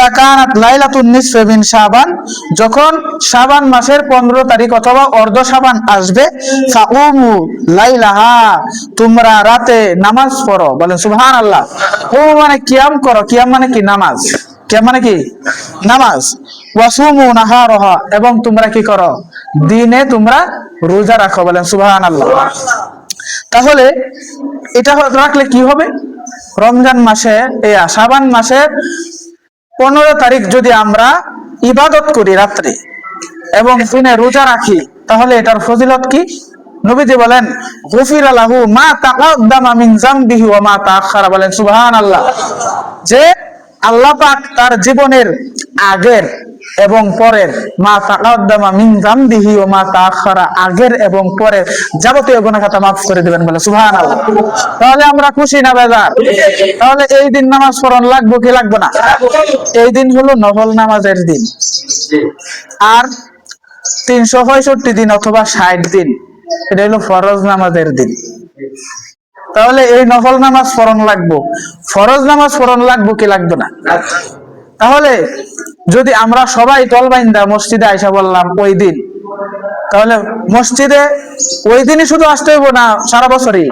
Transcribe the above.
ইদা কানাত লাইলাতুন নিসফি মিন শাবান, যখন শাবান মাসের 15 তারিখ অথবা অর্ধ শাবান আসবে, ফাউমু লাইলাহা, তোমরা রাতে নামাজ পড়ো, বলেন সুবহানাল্লাহ। ও মানে কিয়াম করো, কিয়াম মানে কি? নামাজ। কিয়াম মানে কি? নামাজ। ওয়াসুমু নাহারাহা, এবং তোমরা কি করো? দিনে তোমরা রোজা রাখো, বলেন সুবহানাল্লাহ। তাহলে এটা রাখলে কি হবে? রমজান মাসে শাবান মাসের 15 তারিখ যদি আমরা ইবাদত করি রাত্রে এবং দিনে রোজা রাখি, তাহলে এটার ফজিলত কি? নবীজি বলেন গুফিরা লাহু মা তাকাদ্দামা মিন যামবিহি ওয়া মা তাআখারা, বলেন সুবহানাল্লাহ। যে আল্লাহ পাক তার জীবনের আগের এবং পরের, মা তাকাদ্দামা মিন যামবিহি ওয়া মা তাআখারা, আগের এবং পরের যাবতীয় গুনাহ খাতা মাফ করে দিবেন, বলে সুবহানাল্লাহ। তাহলে আমরা খুশি না বেজার? তাহলে এই দিন নামাজ পড়ন লাগবে কি লাগবে না? এই দিন হলো নফল নামাজের দিন। আর 365 দিন অথবা 60 দিন এটা হলো ফরজ নামাজের দিন। তাহলে এই নফল নামাজ পড়ন লাগবো, ফরজ নামাজ পড়ন লাগবো কি লাগবে না? তাহলে যদি আমরা সবাই দলবাইন্দা মসজিদে আইসা বললাম ওই দিন, তাহলে মসজিদে ওই দিনই শুধু আসতে হইব না সারা বছরই?